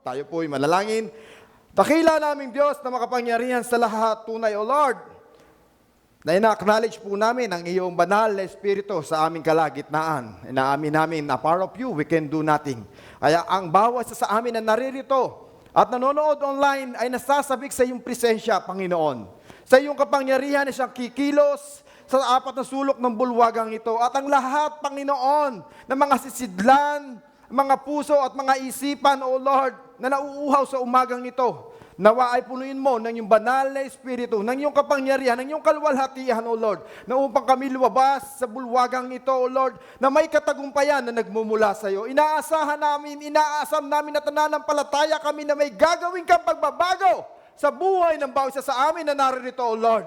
Tayo po'y manalangin. Dakila naming Diyos na makapangyarihan sa lahat, tunay, O Lord, na ina-acknowledge po namin ang iyong banal na Espiritu sa aming kalagitnaan. Inaamin namin na apart of you, we can do nothing. Kaya ang bawat sa amin na naririto at nanonood online ay nasasabik sa iyong presensya, Panginoon. Sa iyong kapangyarihan na siyang kikilos sa apat na sulok ng bulwagang ito. At ang lahat, Panginoon, ng mga sisidlan, mga puso at mga isipan, O Lord, na nauuhaw sa umagang ito, nawa ay punuin mo ng iyong banal na Espiritu, ng iyong kapangyarihan, ng iyong kalwalhatian, O Lord, na upang kami lumabas sa bulwagang ito, O Lord, na may katagumpayan na nagmumula sa iyo. Inaasam namin na nananampalataya kami na may gagawin kang pagbabago sa buhay ng bawat isa sa amin na naririto, O Lord.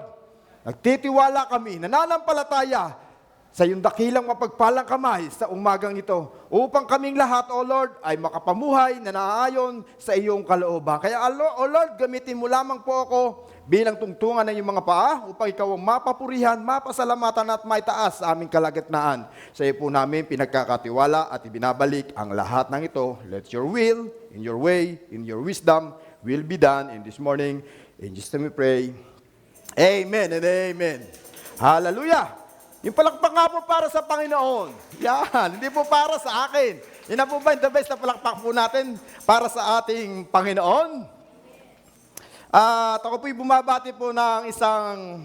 Nagtitiwala kami, nananampalataya sa iyong dakilang mapagpalang kamay sa umagang ito, upang kaming lahat, O Lord, ay makapamuhay na naaayon sa iyong kalooban. Kaya, O Lord, gamitin mo lamang po ako bilang tungtungan ng iyong mga paa, upang ikaw ang mapapurihan, mapasalamatan at maitaas sa aming kalagitnaan. Sa iyo po namin pinagkakatiwala at ibinabalik ang lahat ng ito. Let your will, in your way, in your wisdom, will be done in this morning. In Jesus' name we pray. Amen and amen. Hallelujah! Yung palakpak nga po para sa Panginoon. Yan, hindi po para sa akin. Yan na po ba yung the best na palakpak po natin para sa ating Panginoon? At ako po'y bumabati po ng isang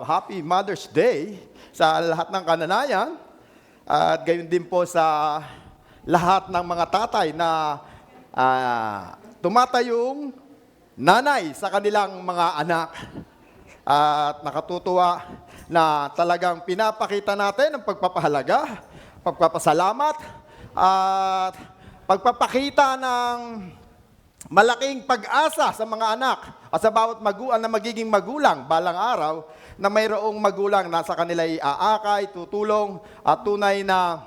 Happy Mother's Day sa lahat ng kananayan. At gayon din po sa lahat ng mga tatay na tumatayong nanay sa kanilang mga anak. At nakatutuwa na talagang pinapakita natin ang pagpapahalaga, pagpapasalamat, at pagpapakita ng malaking pag-asa sa mga anak at sa bawat magulang na magiging magulang balang araw na mayroong magulang na sa kanila aakay, tutulong at tunay na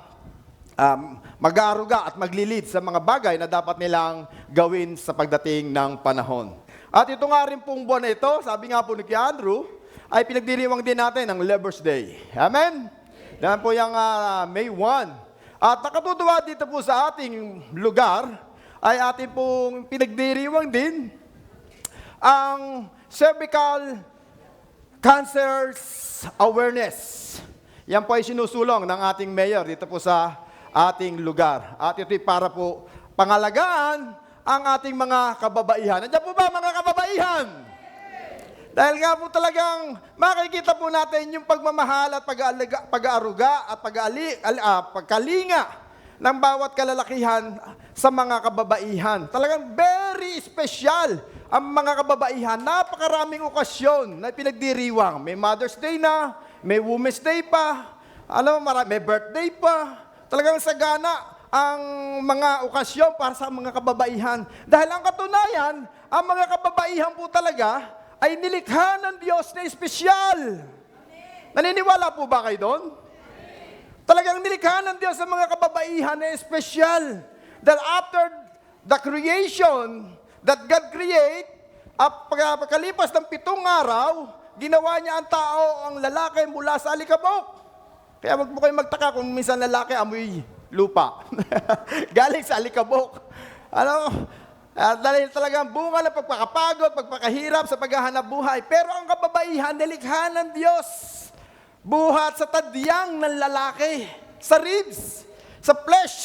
mag-aaruga at maglilid sa mga bagay na dapat nilang gawin sa pagdating ng panahon. At ito nga rin pong buwan na ito, sabi nga po ni Andrew, ay pinagdiriwang din natin ang Lover's Day. Amen? Yan po yung May 1. At nakatutuwa dito po sa ating lugar, ay ating pong pinagdiriwang din ang Cervical Cancer Awareness. Yan po ay sinusulong ng ating mayor dito po sa ating lugar. At ito'y para po pangalagaan ang ating mga kababaihan. Nandiyan po ba mga kababaihan? Dahil nga po talagang makikita po natin yung pagmamahal at pag-aaruga at pagkalinga ng bawat kalalakihan sa mga kababaihan. Talagang very special ang mga kababaihan. Napakaraming okasyon na pinagdiriwang. May Mother's Day na, may Women's Day pa, may birthday pa. Talagang sagana ang mga okasyon para sa mga kababaihan. Dahil ang katunayan, ang mga kababaihan po talaga ay nilikha ng Diyos na espesyal. Naniniwala po ba kayo doon? Talagang nilikha ng Diyos ang mga kababaihan na espesyal. That after the creation that God create, pagkalipas ng 7 araw, ginawa niya ang tao, ang lalaki mula sa alikabok. Kaya wag mo kayong magtaka kung minsan lalaki amoy lupa. Galing sa alikabok. Dahil talagang bunga ng pagpakapagod, pagpakahirap sa paghahanap buhay. Pero ang kababaihan, nilikha ng Diyos. Buhat sa tadyang ng lalaki, sa ribs, sa flesh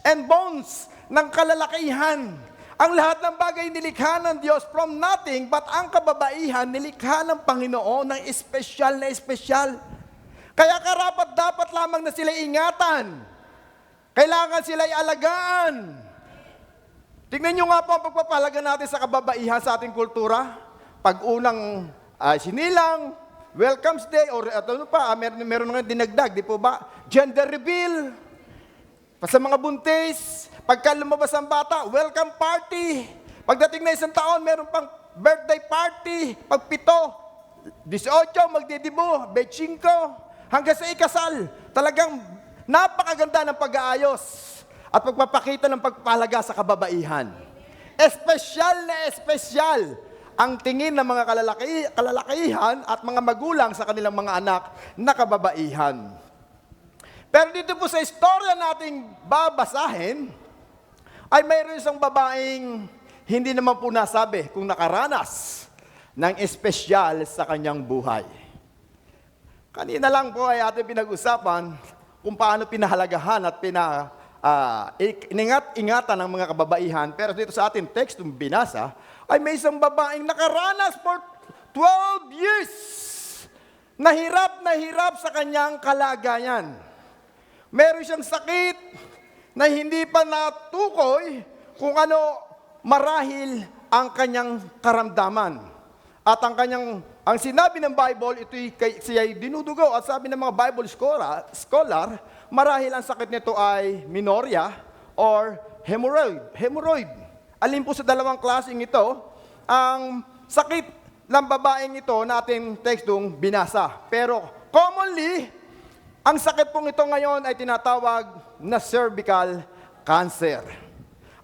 and bones ng kalalakihan. Ang lahat ng bagay nilikha ng Diyos from nothing, but ang kababaihan, nilikha ng Panginoon ng espesyal na espesyal. Kaya karapat-dapat lamang na sila ingatan. Kailangan sila'y alagaan. Tingnan nyo nga po ang pagpapahalaga natin sa kababaihan sa ating kultura. Pag unang sinilang, Welcome's Day, or meron nga dinagdag, di po ba? Gender reveal. Sa mga buntis, pagka lumabas ang bata, welcome party. Pagdating na 1 taon, meron pang birthday party. Pag 7, 18, magdidibo, 25, hanggang sa ikasal. Talagang napakaganda ng pag-aayos at pagpapakita ng pagpapahalaga sa kababaihan. Espesyal na espesyal ang tingin ng mga kalalakihan at mga magulang sa kanilang mga anak na kababaihan. Pero dito po sa istorya nating babasahin, ay mayroon isang babaeng hindi naman po nasabi kung nakaranas ng espesyal sa kanyang buhay. Kanina lang po ay ating pinag-usapan kung paano pinahalagahan at ingat-ingatan ng mga kababaihan. Pero dito sa ating text, binasa, ay may isang babaeng nakaranas for 12 years. Na hirap sa kanyang kalagayan. Meron siyang sakit na hindi pa natukoy kung ano marahil ang kanyang karamdaman. At ang sinabi ng Bible, siya'y dinudugo. At sabi ng mga Bible scholar, marahil ang sakit nito ay menorrhea or hemorrhoid. Alin po sa dalawang klaseng ito, ang sakit ng babaeng ito na ating tekstong binasa. Pero commonly, ang sakit pong ito ngayon ay tinatawag na cervical cancer.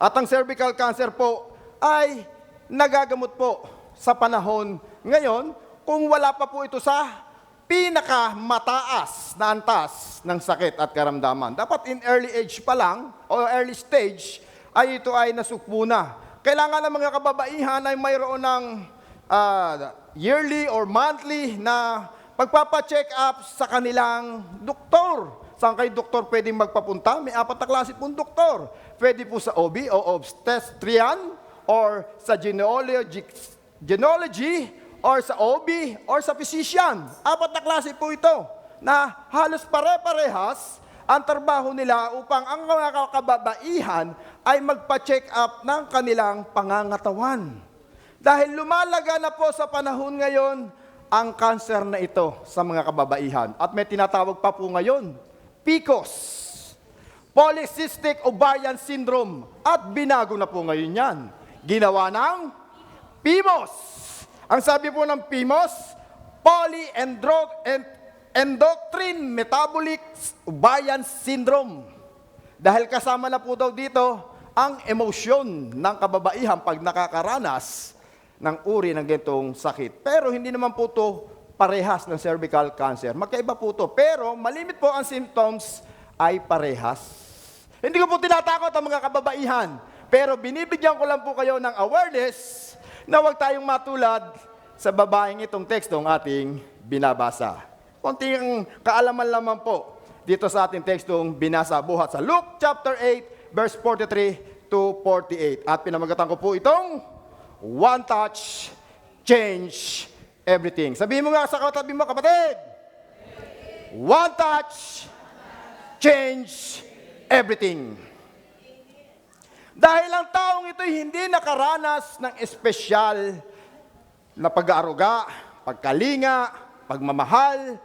At ang cervical cancer po ay nagagamot po sa panahon ngayon kung wala pa po ito sa pinakamataas na antas ng sakit at karamdaman. Dapat in early age pa lang o early stage ay ito ay nasukbo na. Kailangan ng mga kababaihan ay mayroon ng yearly or monthly na pagpapacheck up sa kanilang doktor. Saan kayo doktor pwedeng magpapunta? May 4 na klase pong doktor. Pwede po sa OB o obstetrician or sa gynecology or sa OB or sa physician. 4 na klase po ito na halos pare-parehas ang trabaho nila upang ang mga kababaihan ay magpa-check up ng kanilang pangangatawan. Dahil lumalaga na po sa panahon ngayon ang cancer na ito sa mga kababaihan. At may tinatawag pa po ngayon, PCOS, Polycystic Ovarian Syndrome. At binago na po ngayon yan. Ginawa ng PMOS. Ang sabi po ng PMOS, Polyendocrine Metabolic Ovarian Syndrome. Dahil kasama na po daw dito ang emosyon ng kababaihan pag nakakaranas ng uri ng ganitong sakit. Pero hindi naman po ito parehas ng cervical cancer. Magkaiba po ito. Pero malimit po ang symptoms ay parehas. Hindi ko po tinatakot ang mga kababaihan. Pero binibigyan ko lang po kayo ng awareness na huwag tayong matulad sa babaeng itong tekstong ating binabasa. Konting kaalaman lamang po dito sa ating tekstong binasa buhat sa Luke chapter 8 verse 43 to 48. At pinamagatan ko po itong one touch, change everything. Sabihin mo nga sa katabi mo, kapatid. One touch, change everything. Dahil ang taong ito hindi nakaranas ng espesyal na pag-aaruga, pagkalinga, pagmamahal,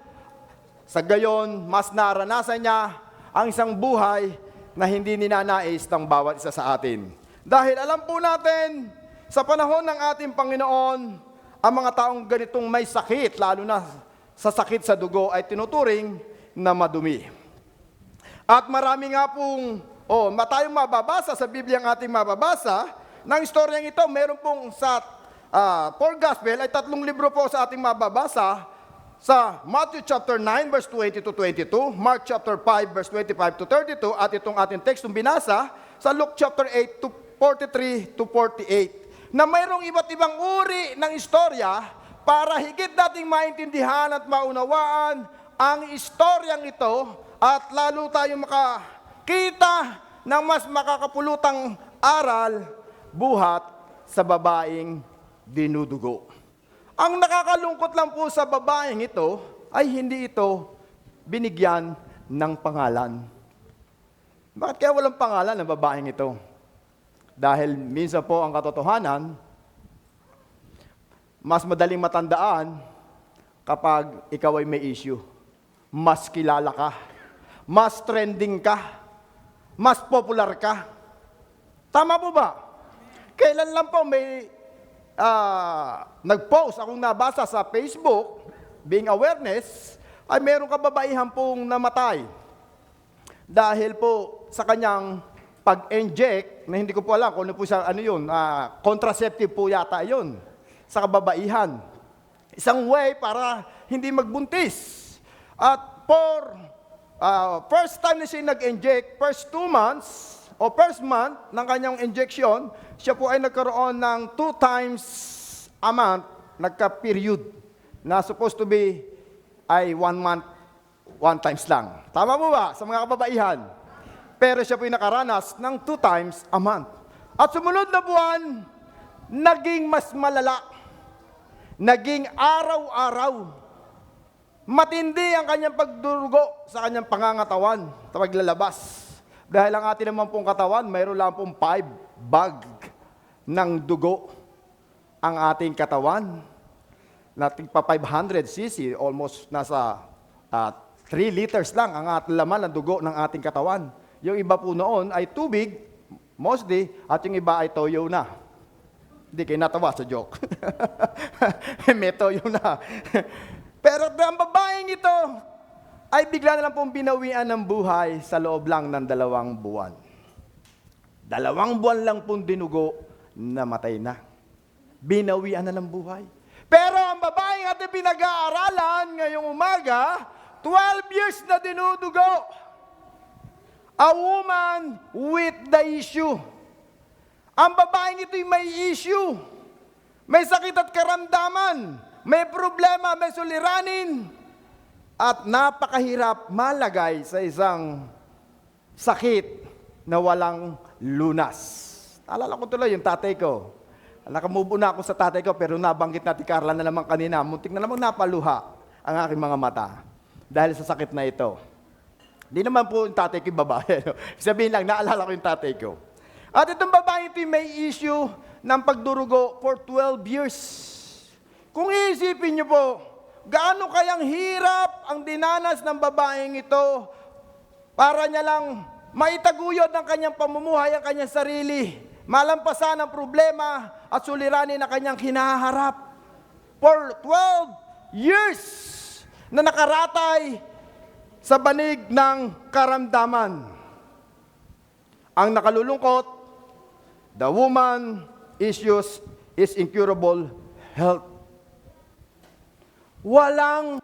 sa gayon, mas naranasan niya ang isang buhay na hindi ninanais ng bawat isa sa atin. Dahil alam po natin, sa panahon ng ating Panginoon, ang mga taong ganitong may sakit, lalo na sa sakit sa dugo, ay tinuturing na madumi. At marami nga pong, tayong mababasa sa Biblia ang ating mababasa, ng istoryang ito, meron pong sa 4 Gospel, ay 3 libro po sa ating mababasa, sa Matthew chapter 9, verse 20 to 22, Mark chapter 5, verse 25 to 32, at itong ating tekstong binasa, sa Luke chapter 8, to 43 to 48. Na mayroong iba't ibang uri ng istorya para higit nating maintindihan at maunawaan ang istoryang ito at lalo tayong makakita ng mas makakapulutang aral buhat sa babaeng dinudugo. Ang nakakalungkot lang po sa babaeng ito ay hindi ito binigyan ng pangalan. Bakit kaya walang pangalan ng babaeng ito? Dahil minsan po ang katotohanan, mas madaling matandaan kapag ikaw ay may issue. Mas kilala ka, mas trending ka, mas popular ka. Tama po ba? Kailan lang po may nag-post akong nabasa sa Facebook, being awareness, ay meron kababaihan pong namatay. Dahil po sa kanyang pag-inject, na hindi ko po alam kung ano po siya, contraceptive po yata yun, sa kababaihan. Isang way para hindi magbuntis. At first time na siya nag-inject, first 2 months, o first month ng kanyang injection, siya po ay nagkaroon ng 2 times a month, nagka-period, na supposed to be ay 1 month, 1 times lang. Tama po ba sa mga kababaihan? Pero siya po ay nakaranas ng 2 times a month. At sumunod na buwan, naging mas malala. Naging araw-araw. Matindi ang kanyang pagdurugo sa kanyang pangangatawan sa paglalabas. Dahil ang atin naman pong katawan, mayroon lang pong 5 bag ng dugo ang ating katawan. Nating pa 500 cc, almost nasa 3 liters lang ang ating laman ng dugo ng ating katawan. Yung iba po noon ay tubig, mostly, at yung iba ay toyo na. Hindi kayo natawa sa joke. May toyo na. Pero ang babaeng ito ay bigla na lang pong binawian ng buhay sa loob lang ng 2 buwan. 2 buwan lang pong dinugo, namatay na. Binawian na ng buhay. Pero ang babaeng ating pinag-aaralan ngayong umaga, 12 years na dinudugo. A woman with the issue. Ang babaeng ito'y may issue. May sakit at karamdaman. May problema, may suliranin, at napakahirap malagay sa isang sakit na walang lunas. Alala ko tuloy yung tatay ko. Nakamubo na ako sa tatay ko, pero nabanggit natin Carla na naman kanina, muntik na namang napaluha ang aking mga mata dahil sa sakit na ito. Hindi naman po yung tatay ko yung babae. Sabihin lang, naalala ko yung tatay ko. At itong babae ito may issue ng pagdurugo for 12 years. Kung iisipin niyo po, gaano kayang hirap ang dinanas ng babaeng ito para niya lang maitaguyod ng kanyang pamumuhay ang kanyang sarili, malampasan ang problema at suliranin na kanyang hinaharap. For 12 years na nakaratay sa banig ng karamdaman. Ang nakalulungkot, the woman issues is incurable health. Walang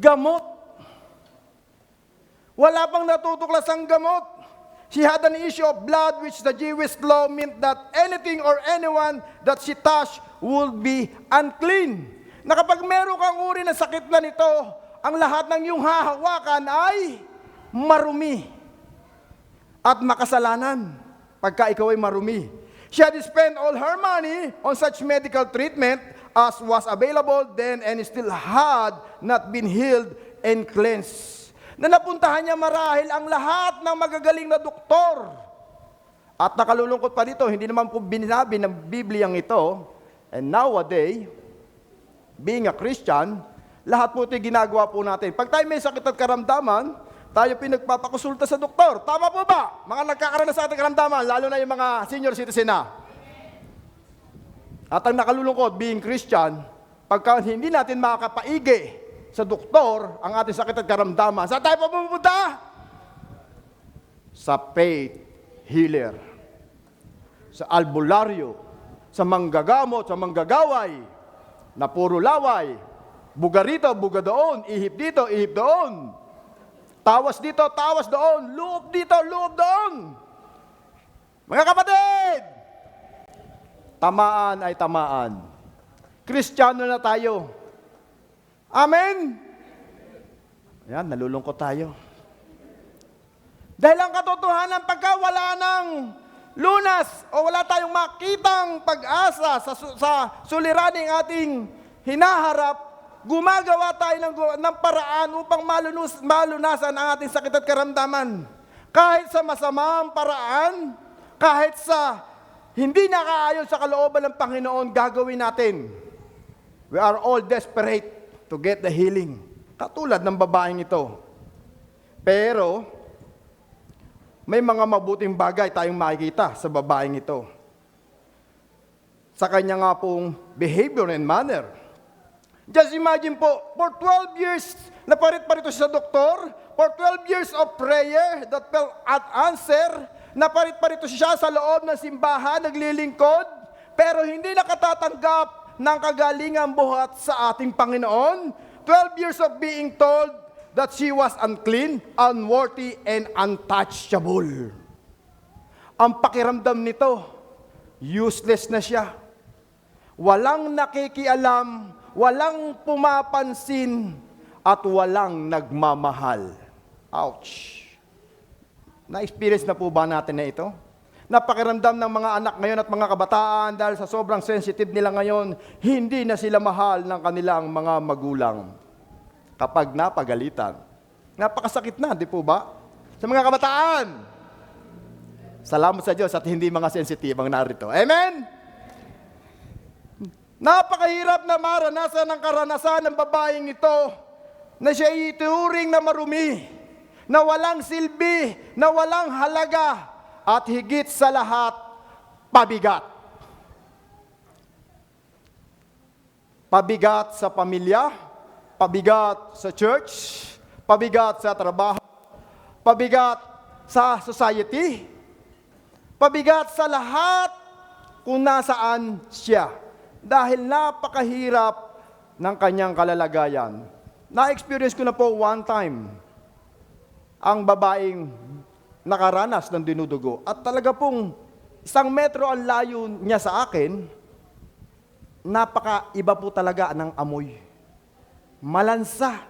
gamot. Wala pang natutuklas ang gamot. She had an issue of blood which the Jewish law meant that anything or anyone that she touched would be unclean. Na kapag meron kang uri ng sakit na nito, ang lahat ng iyong hahawakan ay marumi at makasalanan pagka ikaw ay marumi. She had spent all her money on such medical treatment as was available then and still had not been healed and cleansed. Na napuntahan niya marahil ang lahat ng magagaling na doktor. At nakalulungkot pa dito, hindi naman po binabi ng Bibliang ito. And nowadays, being a Christian, lahat po ito ginagawa po natin. Pag tayo may sakit at karamdaman, tayo pinagpapakonsulta sa doktor. Tama po ba? Mga nagkakaroon na sa ating karamdaman, lalo na yung mga senior citizen na. At ang nakalulungkot, being Christian, pagka hindi natin makakapaigi sa doktor ang ating sakit at karamdaman, saan tayo pupunta? Sa faith healer, sa albularyo, sa manggagamot, sa manggagaway, na puro laway, buga rito, buga doon, ihip dito, ihip doon, tawas dito, tawas doon, loob dito, loob doon. Mga kapatid, tamaan ay tamaan. Kristiyano na tayo. Amen? Ayan, nalulungkot tayo. Dahil ang katotohanan, pagka wala ng lunas o wala tayong makitang pag-asa sa suliraning ating hinaharap, gumagawa tayo ng paraan upang malunasan ang ating sakit at karamdaman. Kahit sa masamang paraan, kahit sa hindi nakaayon sa kalooban ng Panginoon, gagawin natin. We are all desperate to get the healing. Katulad ng babaeng ito. Pero, may mga mabuting bagay tayong makikita sa babaeng ito. Sa kanya nga pong behavior and manner. Just imagine po, for 12 years, naparit-parito siya sa doktor, for 12 years of prayer that fell at answer, naparit-parito siya sa loob ng simbahan, naglilingkod, pero hindi nakatatanggap ng kagalingan buhat sa ating Panginoon. 12 years of being told that she was unclean, unworthy, and untouchable. Ang pakiramdam nito, useless na siya. Walang nakikialam, walang pumapansin, at walang nagmamahal. Ouch! Na-experience na po ba natin na ito? Napakiramdam ng mga anak ngayon at mga kabataan dahil sa sobrang sensitive nila ngayon, hindi na sila mahal ng kanilang mga magulang. Kapag napagalitan. Napakasakit na, di po ba? Sa mga kabataan. Salamat sa Diyos at hindi mga sensitive ang narito. Amen? Napakahirap na maranasan ang karanasan ng babaeng ito na siya ituring na marumi, na walang silbi, na walang halaga, at higit sa lahat, pabigat. Pabigat sa pamilya, pabigat sa church, pabigat sa trabaho, pabigat sa society, pabigat sa lahat kung nasaan siya. Dahil napakahirap ng kanyang kalalagayan. Na-experience ko na po one time ang babaeng nakaranas ng dinudugo. At talaga pong 1 metro ang layo niya sa akin, napaka-iba po talaga ng amoy. Malansa.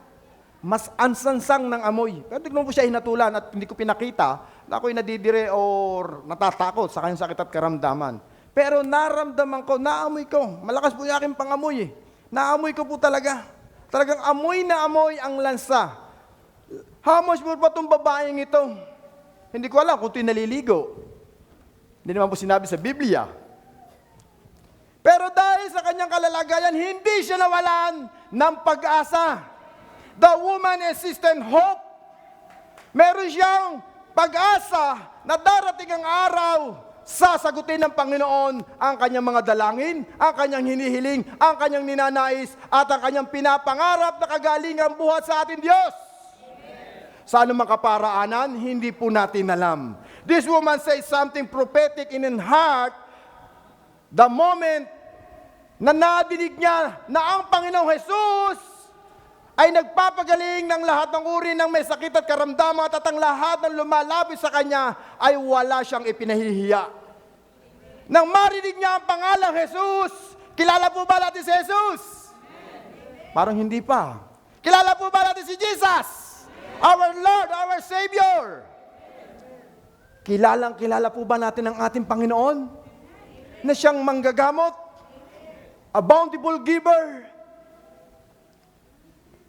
Mas ansansang ng amoy. Pero tignan po siya hinatulan at hindi ko pinakita na ako'y nadidire or natatakot sa kanyang sakit at karamdaman. Pero naramdaman ko, naamoy ko. Malakas po yung aking pangamoy. Naamoy ko po talaga. Talagang amoy na amoy ang lansa. How much more pa itong babaeng ito? Hindi ko alam kung ito'y naliligo. Hindi naman po sinabi sa Biblia. Pero dahil sa kanyang kalalagayan, hindi siya nawalan ng pag-asa. The woman existed hope. Meron siyang pag-asa na darating ang araw, sasagutin ng Panginoon ang kanyang mga dalangin, ang kanyang hinihiling, ang kanyang ninanais, at ang kanyang pinapangarap na kagalingang buhat sa ating Diyos. Sa anumang kaparaanan, hindi po natin alam. This woman says something prophetic in her heart the moment na nadinig niya na ang Panginoong Jesus ay nagpapagaling ng lahat ng uri ng may sakit at karamdaman at ang lahat ng lumalapit sa kanya ay wala siyang ipinahihiya. Nang marinig niya ang pangalang Jesus, kilala po ba natin si Jesus? Parang hindi pa. Kilala po ba natin si Jesus? Our Lord, our Savior. Kilala po ba natin ang ating Panginoon? Na siyang manggagamot, a bountiful giver.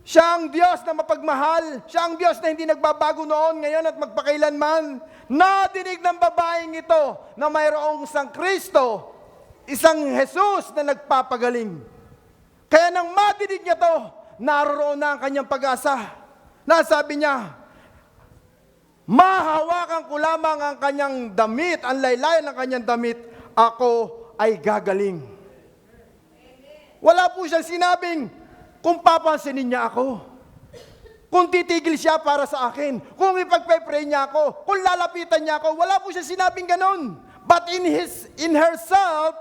Siya ang Diyos na mapagmahal. Siya ang Diyos na hindi nagbabago noon, ngayon at magpakailanman. Nadinig ng babaeng ito na mayroong isang Kristo, isang Jesus na nagpapagaling. Kaya nang madinig niya to, naroon na ang kanyang pag-asa. Nasabi niya, mahawakan ko lamang ang kanyang damit, ang laylayan ng kanyang damit, ako ay gagaling. Wala po siyang sinabing, kung papansinin niya ako, kung titigil siya para sa akin, kung ipagpe-pray niya ako, kung lalapitan niya ako, wala po siya sinabing ganun. But in herself,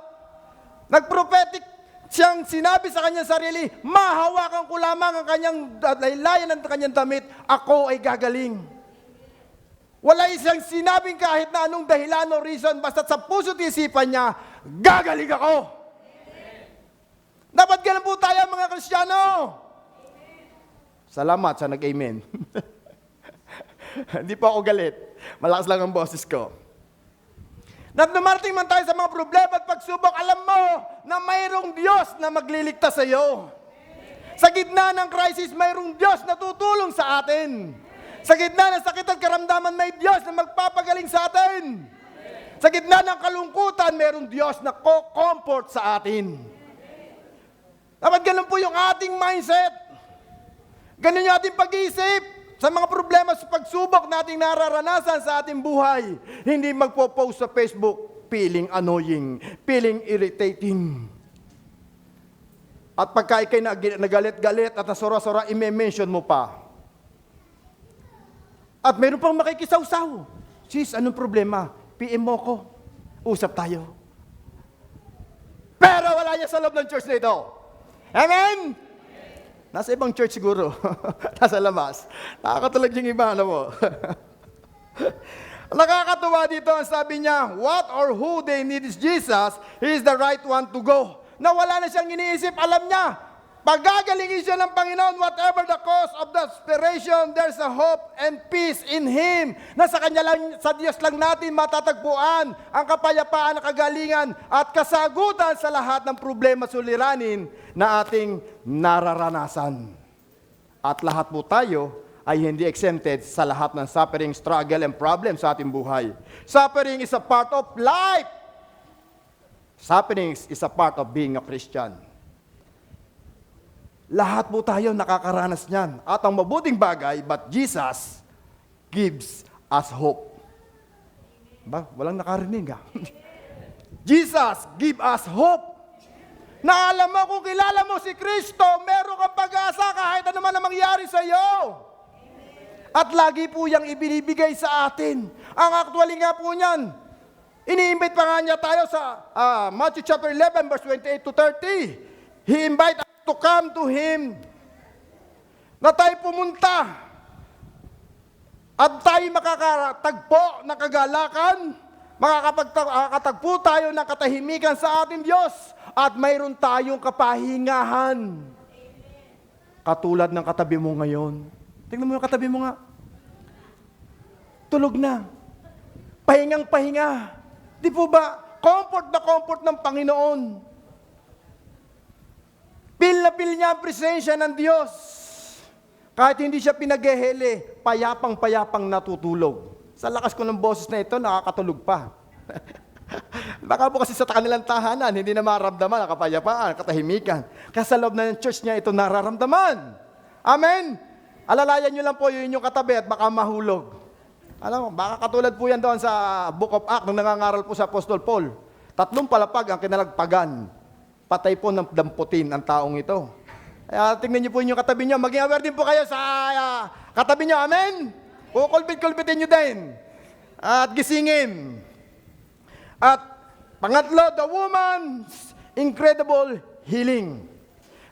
nagprophetic siyang sinabi sa kanyang sarili, mahawakan ko lamang ang kanyang laylayan ng kanyang damit, ako ay gagaling. Wala isang sinabing kahit na anong dahilan o reason, basta sa puso't isipan niya, gagaling ako. Dapat ganun po tayo mga Kristiyano. Salamat sa nag-amen. Hindi po ako galit. Malakas lang ang boses ko. At dumarating man tayo sa mga problema at pagsubok, alam mo na mayroong Diyos na magliligtas sa iyo. Sa gitna ng crisis, mayroong Diyos na tutulong sa atin. Sa gitna ng sakit at karamdaman, may Diyos na magpapagaling sa atin. Sa gitna ng kalungkutan, mayroong Diyos na co-comfort sa atin. Dapat ganun po yung ating mindset. Ganun yung ating pag-iisip. Sa mga problema sa pagsubok nating nararanasan sa ating buhay, hindi magpo-post sa Facebook, feeling annoying, feeling irritating. At pagka ikay nagalit-galit at nasura-sura, i-mention mo pa. At meron pang makikisaw-saw. Sis, anong problema? PM mo ko. Usap tayo. Pero wala niya sa loob ng church na ito. Amen? Nasa ibang church siguro. Nasa labas. Nakakatulag yung iba, ano mo. Nakakatuwa dito ang sabi niya, what or who they need is Jesus, He is the right one to go. Na wala na siyang iniisip, alam niya, pagagalingin siya ng Panginoon, whatever the cause of the desperation, there's a hope and peace in Him. Na sa Kanya lang, sa Diyos lang natin matatagpuan ang kapayapaan, kagalingan, at kasagutan sa lahat ng problema suliranin na ating nararanasan. At lahat po tayo ay hindi exempted sa lahat ng suffering, struggle, and problem sa ating buhay. Suffering is a part of life. Suffering is a part of being a Christian. Lahat po tayo nakakaranas niyan. At ang mabuting bagay, but Jesus gives us hope. Ba? Walang nakarinig ha? Jesus give us hope. Na alam mo, kung kilala mo si Kristo, meron kang pag-asa kahit ano man ang mangyari sa iyo. At lagi po yang ibinibigay sa atin. Ang actually nga po niyan, ini-invite pa nga niya tayo sa Matthew chapter 11, verse 28 to 30. He invite us to come to Him. Na tayo pumunta. At tayo makakatagpo ng kagalakan. Makakatagpo tayo ng katahimikan sa ating Diyos. At mayroon tayong kapahingahan. Katulad ng katabi mo ngayon. Tingnan mo yung katabi mo nga. Tulog na. Pahingang pahinga. Di po ba? Comfort na comfort ng Panginoon. Feel na feel niya ang presensya ng Diyos. Kahit hindi siya pinaghehele, payapang-payapang natutulog. Sa lakas ko ng boses na ito, nakakatulog pa. Baka po kasi sa kanilang tahanan, hindi na maramdaman ang kapayapaan, katahimikan. Kaya sa loob na ng church niya, ito nararamdaman. Amen? Alalayan nyo lang po yun yung katabi at baka mahulog. Alam mo, baka katulad po yan doon sa Book of Acts nung nangangaral po sa Apostol Paul. 3 palapag ang kinalagpagan. Patay po ng damputin ang taong ito. Kaya tingnan nyo po yung katabi nyo. Maging aware din po kayo sa katabi nyo. Amen? Kukulpit-kulpitin nyo din. At gisingin. At pangatlo, the woman's incredible healing.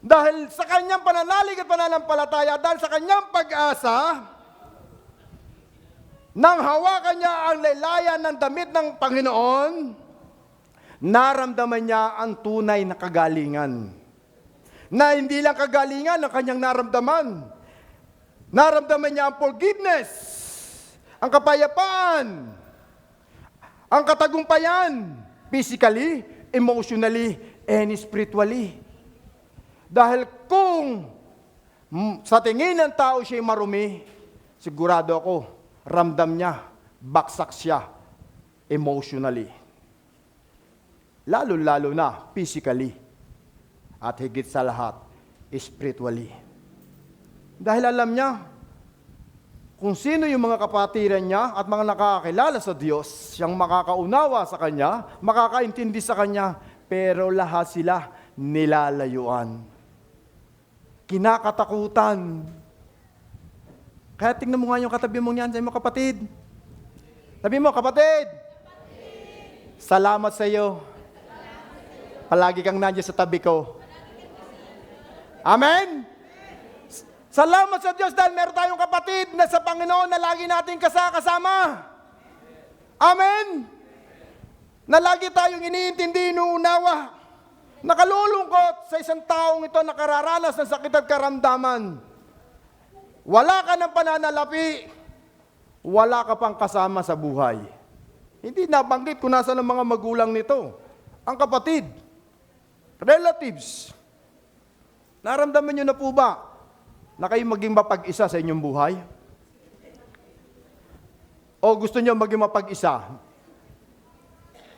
Dahil sa kanyang pananalig at pananampalataya, dahil sa kanyang pag-asa, nang hawakan niya ang laylayan ng damit ng Panginoon, naramdaman niya ang tunay na kagalingan. Na hindi lang kagalingan ang kanyang naramdaman. Naramdaman niya ang forgiveness, ang kapayapaan, ang katagumpayan, physically, emotionally, and spiritually. Dahil kung sa tingin ng tao siya'y marumi, sigurado ako, ramdam niya, baksak siya emotionally. Lalo-lalo na physically. At higit sa lahat, spiritually. Dahil alam niya, kung sino yung mga kapatiran niya at mga nakakakilala sa Diyos, siyang makakaunawa sa Kanya, makakaintindi sa Kanya, pero lahat sila nilalayuan. Kinakatakutan. Kaya tingnan mo nga yung katabi mong yan, sabi mo, kapatid. Sabi mo, kapatid. Salamat sa iyo. Palagi kang nandiyan sa tabi ko. Amen? Salamat sa Diyos dahil meron tayong kapatid na sa Panginoon na lagi nating kasama. Amen? Na lagi tayong iniintindi, inuunawa. Nakalulungkot sa isang taong ito nakararanas ng sakit at karamdaman. Wala ka ng pananalapi, wala ka pang kasama sa buhay. Hindi nabanggit kung nasa ng mga magulang nito. Ang kapatid, relatives. Naramdaman nyo na po ba na kayo maging mapag-isa sa inyong buhay? O gusto nyo maging mapag-isa?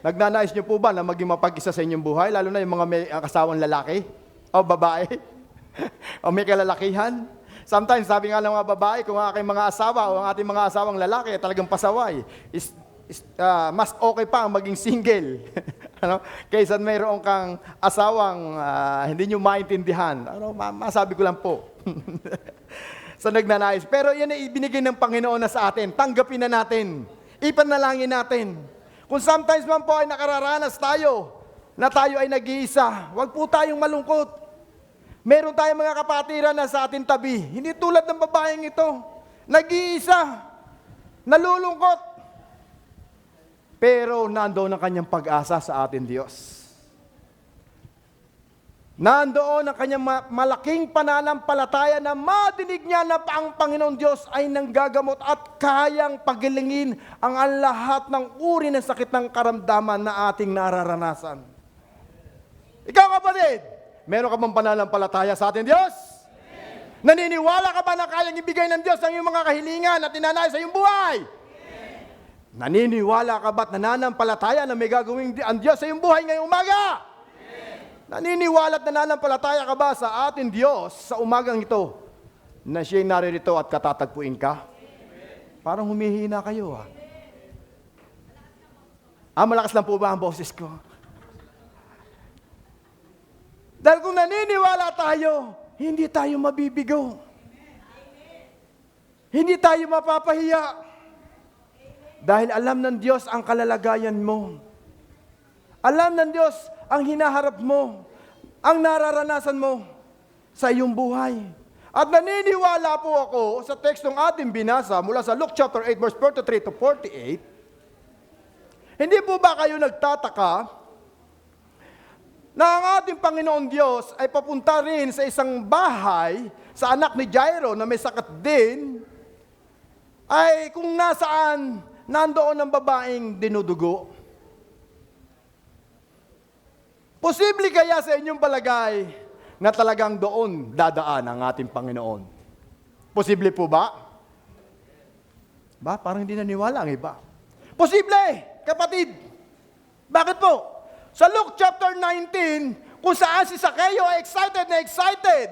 Nagnanais nyo po ba na maging mapag-isa sa inyong buhay? Lalo na yung mga may kasawang lalaki o babae o may kalalakihan. Sometimes sabi nga ng mga babae, kung ang aking mga asawa o ang ating mga asawang lalaki ay talagang pasaway, mas okay pa ang maging single. Ano? Kaysa mayroon kang asawang hindi nyo maintindihan. Ano? Masabi ko lang po. Sa nagnanais. Pero yan ay ibinigay ng Panginoon na sa atin. Tanggapin na natin. Ipanalangin natin. Kung sometimes man po ay nakararanas tayo, na tayo ay nag-iisa, huwag po tayong malungkot. Meron tayong mga kapatiran na sa ating tabi. Hindi tulad ng babaeng ito. Nag-iisa. Nalulungkot. Pero nandoon ang kanyang pag-asa sa atin, Diyos. Nandoon ang kanyang malaking pananampalataya na madinig niya na ang Panginoon Diyos ay nanggagamot at kayang pagilingin ang lahat ng uri ng sakit ng karamdaman na ating nararanasan. Ikaw, kapatid, meron ka bang pananampalataya sa atin, Diyos? Amen. Naniniwala ka ba na kayang ibigay ng Diyos ang iyong mga kahilingan at tinanay sa iyong buhay? Amen. Naniniwala ka ba't nananampalataya na may gagawin ang Diyos sa iyong buhay ngayong umaga? Naniniwala at nananampalataya ka ba sa ating Diyos sa umagang ito na siya'y naririto at katatagpuin ka? Parang humihina kayo malakas lang po ba ang boses ko? Dahil kung naniniwala tayo, hindi tayo mabibigo. Hindi tayo mapapahiya. Dahil alam ng Diyos ang kalalagayan mo. Alam ng Diyos ang hinaharap mo, ang nararanasan mo sa iyong buhay. At naniniwala po ako sa tekstong ating binasa mula sa Luke chapter 8 verse 43 to 48. Hindi po ba kayo nagtataka na ang ating Panginoon Diyos ay papunta rin sa isang bahay sa anak ni Jairo na may sakit din, ay kung nasaan nandoon ang babaeng dinudugo? Posible kaya sa inyong palagay na talagang doon dadaan ang ating Panginoon? Posible po ba? Parang hindi naniwala ang iba. Posible, kapatid. Bakit po? Sa Luke chapter 19, kung saan si Zacchaeus ay excited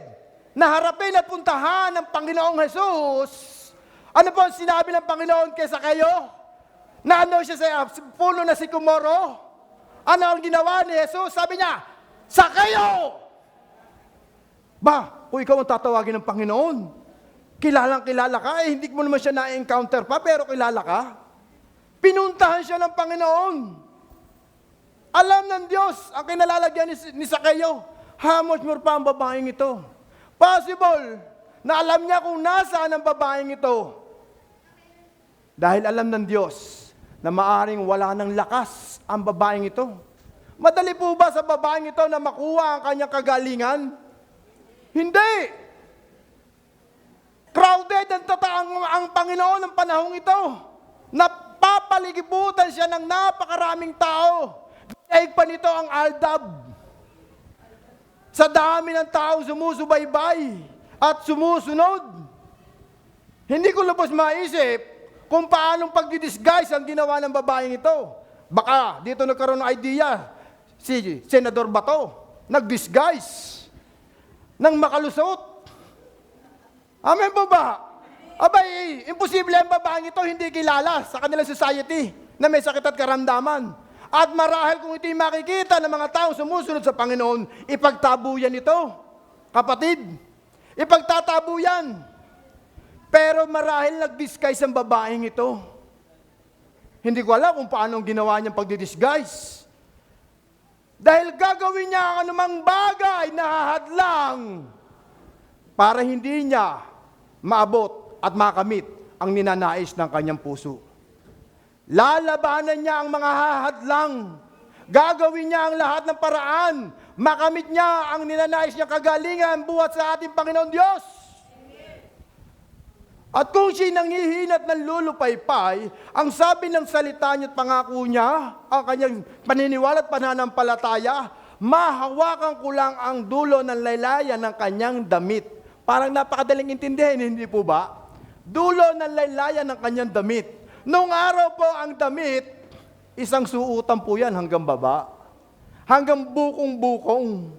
na harapin at puntahan ng Panginoong Jesus, ano po ang sinabi ng Panginoon kay Zacchaeus? Na ano siya sa puno na sikomoro? Ano ang ginawa ni Jesus? Sabi niya, Zacchaeus! Kung ikaw ang tatawagin ng Panginoon, kilala ka, hindi mo naman siya na-encounter pa, pero kilala ka. Pinuntahan siya ng Panginoon. Alam ng Diyos ang kinalalagyan ni Zacchaeus. How much more pa ang babaeng ito? Possible na alam niya kung nasaan ang babaeng ito. Dahil alam ng Diyos na maaring wala ng lakas ang babaeng ito. Madali po ba sa babaeng ito na makuha ang kanyang kagalingan? Hindi. Crowded ang Panginoon ng panahong ito. Napapaligibutan siya ng napakaraming tao. Daig pa nito ang aldab. Sa dami ng tao sumusubaybay at sumusunod. Hindi ko lubos maisip kung paanong pagdidisguise ang ginawa ng babaeng ito. Baka dito nagkaroon ng idea si Senador Bato, nag-disguise nang makalusot. Amen po ba? Abay, imposible ang babaeng ito hindi kilala sa kanilang society na may sakit at karamdaman. At marahil kung ito'y makikita ng mga taong sumusunod sa Panginoon, ipagtabo yan ito. Kapatid, ipagtatabo yan. Pero marahil nag-disguise ang babaeng ito. Hindi ko alam kung paano ginawa niyang pagdi-disguise. Dahil gagawin niya ang anumang bagay na hahadlang para hindi niya maabot at makamit ang ninanais ng kanyang puso. Lalabanan niya ang mga hahadlang. Gagawin niya ang lahat ng paraan. Makamit niya ang ninanais niyang kagalingan buhat sa ating Panginoon Diyos. At kung siya'y nanghihina at nanlulupaypay, ang sabi ng salita niya at pangako niya, ang kanyang paniniwala at pananampalataya, mahawakan ko lang ang dulo ng laylayan ng kanyang damit. Parang napakadaling intindihin, hindi po ba? Dulo ng laylayan ng kanyang damit. Noong araw po ang damit, isang suutan po yan hanggang baba. Hanggang bukong-bukong.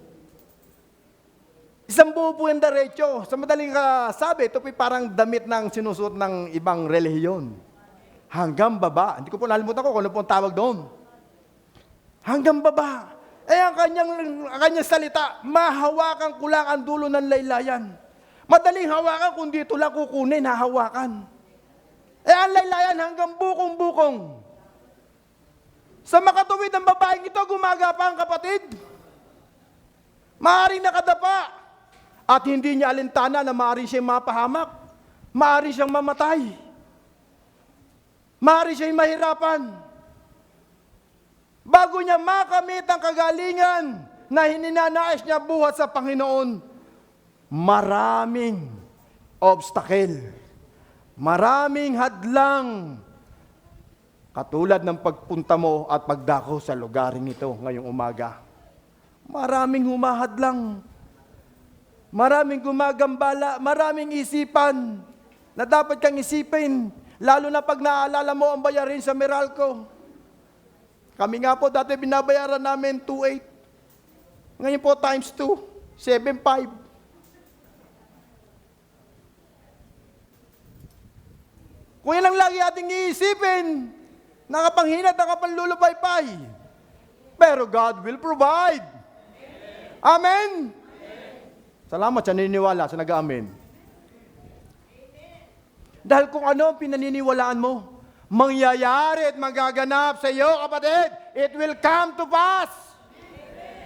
Isang buo po yung diretso. Sa madaling sabi, ito po parang damit ng sinusuot ng ibang relihiyon. Hanggang baba. Hindi ko po nalimutan ko kung ano po ang tawag doon. Hanggang baba. Ang kanyang salita, mahawakan ko lang ang dulo ng laylayan. Madaling hawakan kung dito lang kukunin, hahawakan. Ang laylayan hanggang bukong-bukong. Sa makatuwid ng babaeng ito, gumagapa ang kapatid. Maaaring nakadapa. At hindi niya alintana na maaari siyang mapahamak. Maaari siyang mamatay. Maaari siyang mahirapan. bago niya makamit ang kagalingan na hininanais niya buhat sa Panginoon, maraming obstacle, maraming hadlang, katulad ng pagpunta mo at pagdako sa lugaring ito ngayong umaga. Maraming humahadlang, maraming gumagambala, maraming isipan na dapat kang isipin, lalo na pag naaalala mo ang bayarin sa Meralco. Kami nga po dati binabayaran namin 2.8. Ngayon po times 2, 7.5. Kung yan ang lagi ating iisipin, nakapanghinat, nakapanlulupaypay. Pero God will provide. Amen? Salamat sa naniniwala, sa nag-amen. Dahil kung ano ang pinaniniwalaan mo, mangyayari at magaganap sa iyo, kapatid. It will come to pass.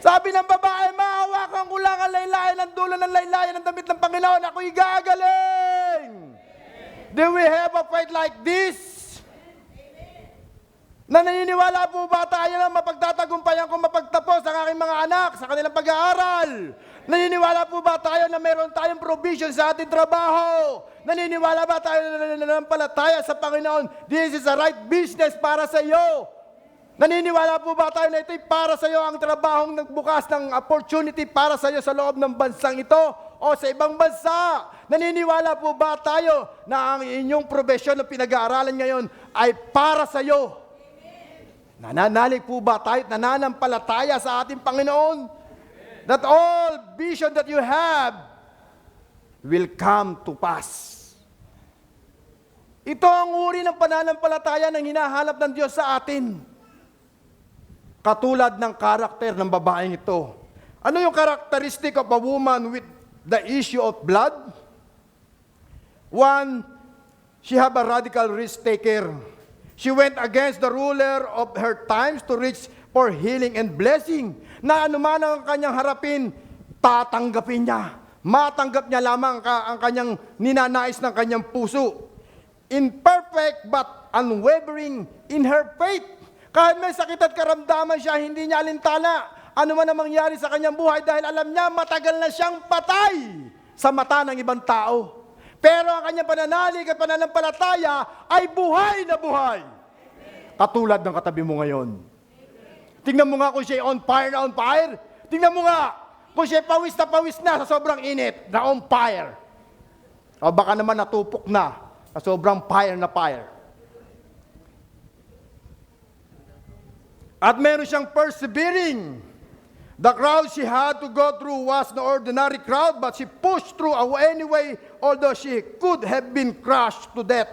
Sabi ng babae, mahawakan ko lang ang laylayan ng dulo ng laylayan ng damit ng Panginoon, ako'y gagaling. Do we have a faith like this? Na naniniwala po ba tayo na mapagtatagumpayan ko mapagtapos ang aking mga anak sa kanilang pag-aaral? Naniniwala po ba tayo na meron tayong provision sa ating trabaho? Naniniwala ba tayo na nananampalataya sa Panginoon? This is the right business para sa iyo. Naniniwala po ba tayo na ito'y para sa iyo ang trabahong nagbukas ng opportunity para sa iyo sa loob ng bansang ito o sa ibang bansa? Naniniwala po ba tayo na ang inyong profesyon na pinag-aaralan ngayon ay para sa iyo? Nananalig po ba tayo at nananampalataya sa ating Panginoon? That all vision that you have will come to pass. Ito ang uri ng pananampalataya ng hinahanap ng Diyos sa atin. Katulad ng karakter ng babaeng ito. Ano yung characteristic of a woman with the issue of blood? One, she have a radical risk taker. She went against the ruler of her times to reach for healing and blessing. Na anuman ang kanyang harapin, tatanggapin niya. Matanggap niya lamang ang kanyang ninanais ng kanyang puso. Imperfect but unwavering in her faith. Kahit may sakit at karamdaman siya, hindi niya alintana. Ano man ang mangyari sa kanyang buhay dahil alam niya matagal na siyang patay sa mata ng ibang tao. Pero ang kanyang pananalig at pananampalataya ay buhay na buhay. Katulad ng katabi mo ngayon. Tingnan mo nga kung siya on fire na on fire. Tingnan mo nga kung siya pawis na sa sobrang init na on fire. O baka naman natupok na sa sobrang fire na fire. At meron siyang persevering. The crowd she had to go through was no ordinary crowd, but she pushed through anyway, although she could have been crushed to death.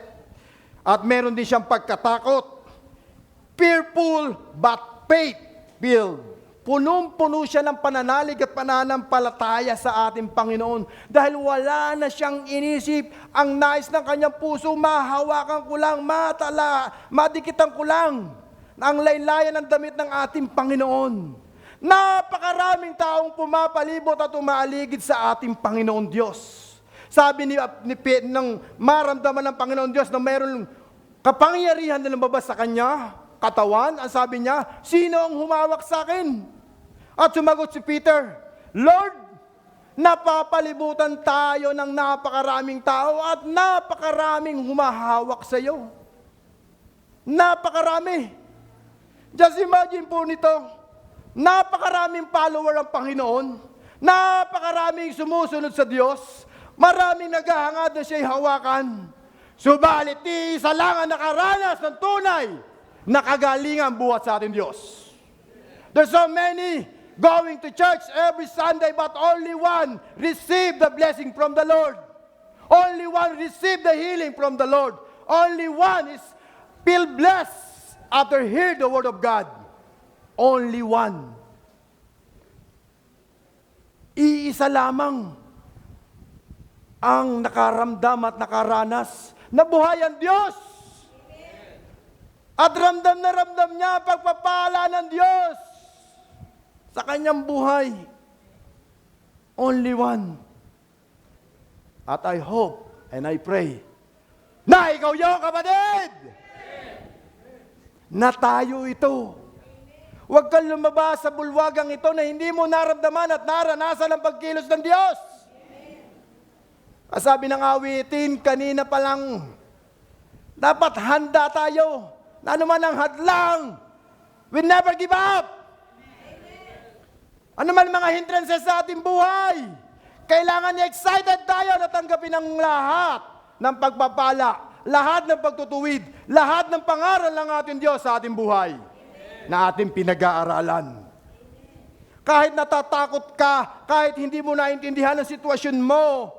At meron din siyang pagkatakot. Fearful but faith-filled. Punong-puno siya ng pananalig at pananampalataya sa ating Panginoon. Dahil wala na siyang inisip ang nais ng kanyang puso, mahawakan ko lang, madikitan ko lang ang laylayan ng damit ng ating Panginoon. Napakaraming taong pumapalibot at umaaligid sa ating Panginoon Diyos. Sabi ng maramdaman ng Panginoon Diyos na mayroong kapangyarihan na lumabas sa kanya, katawan, ang sabi niya, sino ang humawak sa akin? At sumagot si Peter, Lord, napapalibutan tayo ng napakaraming tao at napakaraming humahawak sa iyo. Napakarami. Just imagine po nito, napakaraming follower ang Panginoon, napakaraming sumusunod sa Diyos, maraming naghahangad na siya'y hawakan. Subalit, isa lang ang nakaranas ng tunay na kagalingan buhat sa ating Diyos. There's so many going to church every Sunday, but only one received the blessing from the Lord. Only one received the healing from the Lord. Only one is feel blessed after hear the word of God. Only one. Iisa lamang ang nakaramdam at nakaranas na buhay ang Diyos. At ramdam na ramdam niya pagpapala ng Diyos sa kanyang buhay. Only one. At I hope and I pray na ikaw yung kapatid! Na tayo ito. Huwag kang lumabas sa bulwagang ito na hindi mo naramdaman at naranasan ang pagkilos ng Diyos. Sabi ng awitin, kanina pa lang, dapat handa tayo na anuman ang hadlang, we never give up. Anuman mga hindrances sa ating buhay, kailangan excited tayo na tanggapin ang lahat ng pagpapala, lahat ng pagtutuwid, lahat ng pangaral ng ating Diyos sa ating buhay na ating pinag-aaralan. Kahit natatakot ka, kahit hindi mo naintindihan ang sitwasyon mo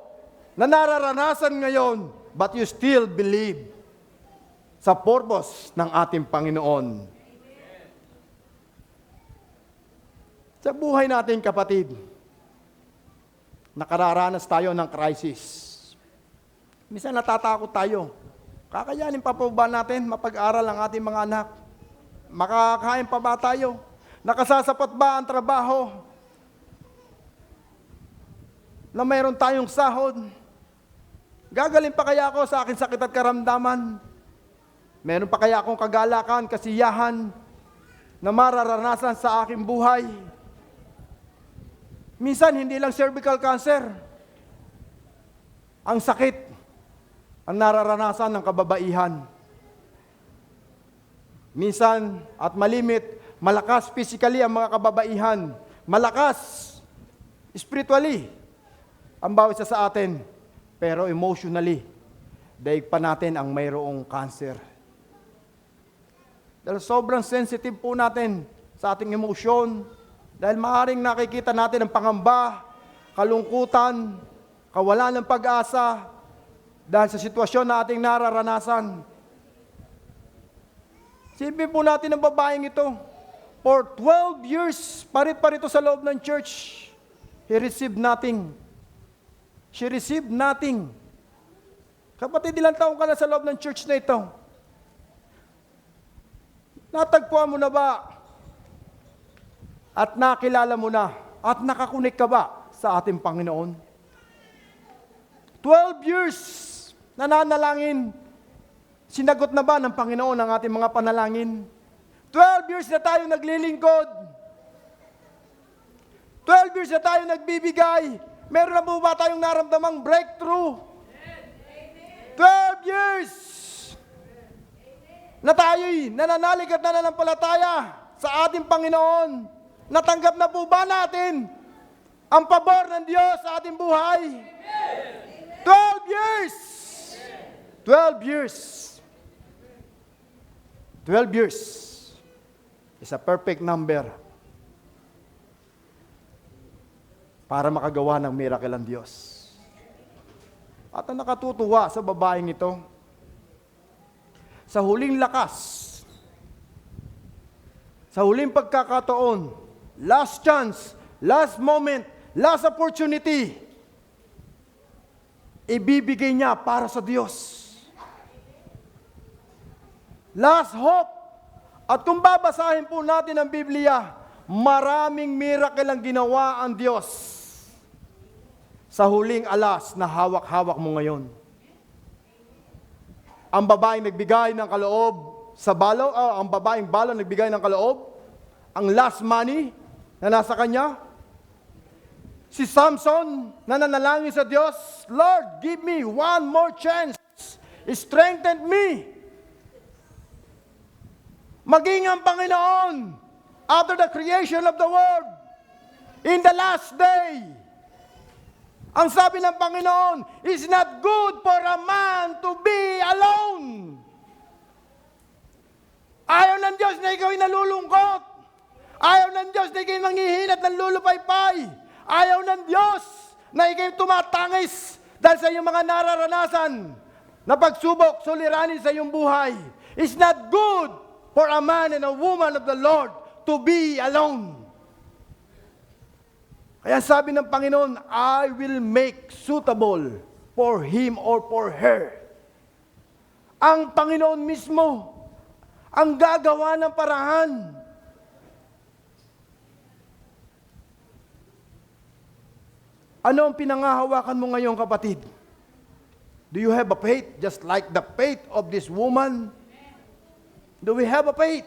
na nararanasan ngayon, but you still believe sa purpose ng ating Panginoon. Sa buhay natin, kapatid, nakararanas tayo ng crisis. Minsan natatakot tayo. Kakayanin pa po ba natin mapag-aral ang ating mga anak? Makakain pa ba tayo? Nakasasapat ba ang trabaho? Na mayroon tayong sahod? Gagaling pa kaya ako sa aking sakit at karamdaman? Meron pa kaya akong kagalakan, kasiyahan na mararanasan sa aking buhay? Minsan, hindi lang cervical cancer. Ang sakit, ang nararanasan ng kababaihan. Minsan, at malimit, malakas physically ang mga kababaihan. Malakas spiritually ang bawat isa sa atin. Pero emotionally, daig pa natin ang mayroong cancer. Dahil sobrang sensitive po natin sa ating emosyon. Dahil maaaring nakikita natin ang pangamba, kalungkutan, kawalan ng pag-asa, dahil sa sitwasyon na ating nararanasan. Sipin po natin ang babaeng ito. For 12 years, parit-parito sa loob ng church, he received nothing. She received nothing. Kapatid, ilang taong ka na sa loob ng church na ito? Natagpuan mo na ba? At nakilala mo na? At nakakunik ka ba sa ating Panginoon? 12 years nananalangin. Sinagot na ba ng Panginoon ang ating mga panalangin? 12 years na tayo naglilingkod. 12 years na tayo nagbibigay. Meron na po ba tayong naramdamang breakthrough? 12 years na tayo'y nananalig at nananampalataya sa ating Panginoon. Natanggap na po ba natin ang pabor ng Diyos sa ating buhay? 12 years! 12 years. 12 years is a perfect number para makagawa ng miracle ang Diyos. At ang nakatutuwa sa babaeng ito, sa huling lakas, sa huling pagkakataon, last chance, last moment, last opportunity, ibibigay niya para sa Diyos. Last hope. At kung babasahin po natin ang Biblia, maraming miracle ang ginawa ang Diyos sa huling alas na hawak-hawak mo ngayon. Ang babaeng nagbigay ng kaloob sa balo, ang babaeng balo nagbigay ng kaloob, ang last money na nasa kanya. Si Samson na nanalangin sa Diyos, Lord, give me one more chance. Strengthen me. Maging ang Panginoon after the creation of the world, in the last day. Ang sabi ng Panginoon, it's not good for a man to be alone. Ayaw ng Diyos na ikaw'y nalulungkot. Ayaw ng Diyos na ikaw'y manghihinat ng lulupaypay. Ayaw ng Diyos na ikaw'y tumatangis dahil sa iyong mga nararanasan na pagsubok, suliranin sa iyong buhay. It's not good for a man and a woman of the Lord to be alone. Kaya sabi ng Panginoon, I will make suitable for him or for her. Ang Panginoon mismo ang gagawa ng paraan. Ano ang pinangahawakan mo ngayon, kapatid? Do you have a faith just like the faith of this woman? Do we have a faith?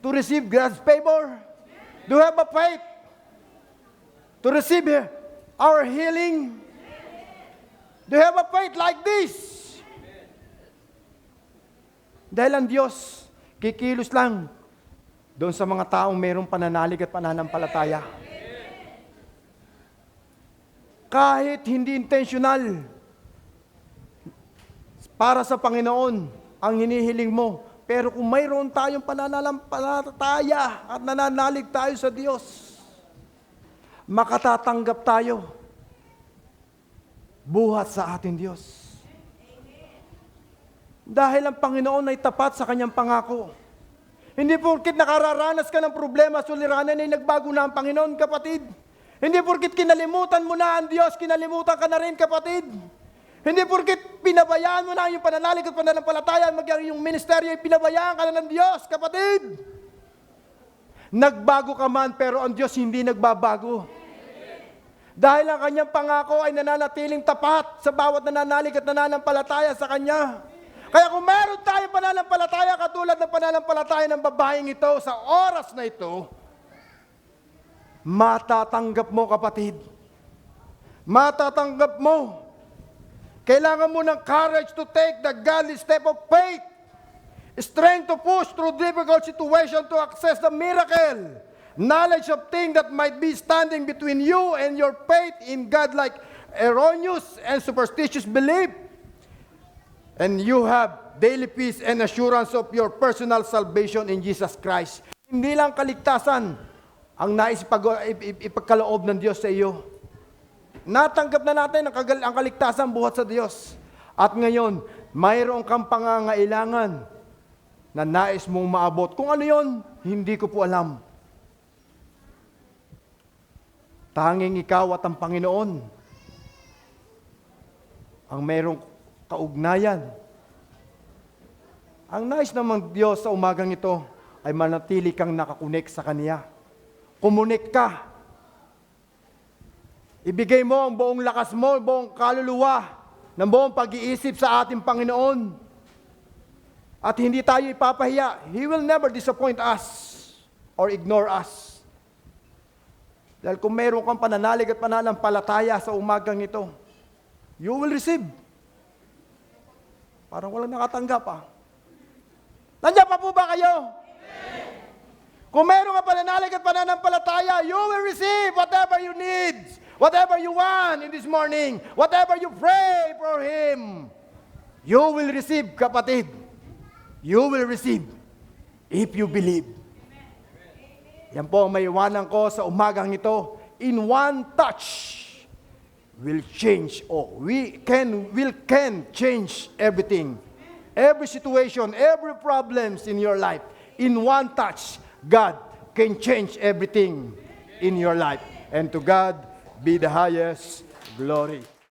to receive God's favor? Do you have a faith to receive our healing? Do you have a faith like this? Dahil ang Diyos, kikilos lang doon sa mga taong mayroong pananalig at pananampalataya. Kahit hindi intentional, para sa Panginoon ang hinihiling mo. Pero kung mayroon tayong pananampalataya at nananalig tayo sa Diyos, makatatanggap tayo buhat sa ating Diyos. Dahil ang Panginoon ay tapat sa kanyang pangako. Hindi porkit nakararanas ka ng problema, suliranan ay nagbago na ang Panginoon, kapatid. Hindi porkit kinalimutan mo na ang Diyos, kinalimutan ka na rin, kapatid. Hindi porkit pinabayaan mo na yung pananalig at pananampalataya, yung ministeryo ay pinabayaan ka na ng Diyos, kapatid. Nagbago ka man, pero ang Diyos hindi nagbabago. Dahil ang kanyang pangako ay nananatiling tapat sa bawat nananalig at nananampalataya sa kanya. Kaya kung meron tayong pananampalataya katulad ng pananampalataya ng babaeng ito sa oras na ito, matatanggap mo, kapatid. Matatanggap mo. Kailangan mo ng courage to take the godly step of faith. Strength to push through difficult situation to access the miracle. Knowledge of things that might be standing between you and your faith in God, like erroneous and superstitious belief. And you have daily peace and assurance of your personal salvation in Jesus Christ. Hindi lang kaligtasan ang nais ipagkaloob ng Diyos sa iyo. Natanggap na natin ang kaligtasan buhat sa Diyos. At ngayon, mayroon kang pangangailangan na nais mong maabot. Kung ano yon, hindi ko po alam. Tanging ikaw at ang Panginoon ang mayroong kaugnayan. Ang nais namang Diyos sa umagang ito ay manatili kang nakakunik sa Kanya. Kumunik ka. Ibigay mo ang buong lakas mo, buong kaluluwa, ng buong pag-iisip sa ating Panginoon. At hindi tayo ipapahiya. He will never disappoint us or ignore us. Dahil kung mayroon kang pananalig at pananampalataya sa umagang ito, you will receive. Parang walang nakatanggap Nandiyan pa po ba kayo? Kung mayroon kang pananalig at pananampalataya, you will receive whatever you need, whatever you want in this morning, whatever you pray for Him. You will receive, kapatid. You will receive if you believe. Yan po ang maiwanan ko sa umagang ito. In one touch, will change. We can change everything. Every situation, every problems in your life. In one touch, God can change everything in your life. And to God be the highest glory.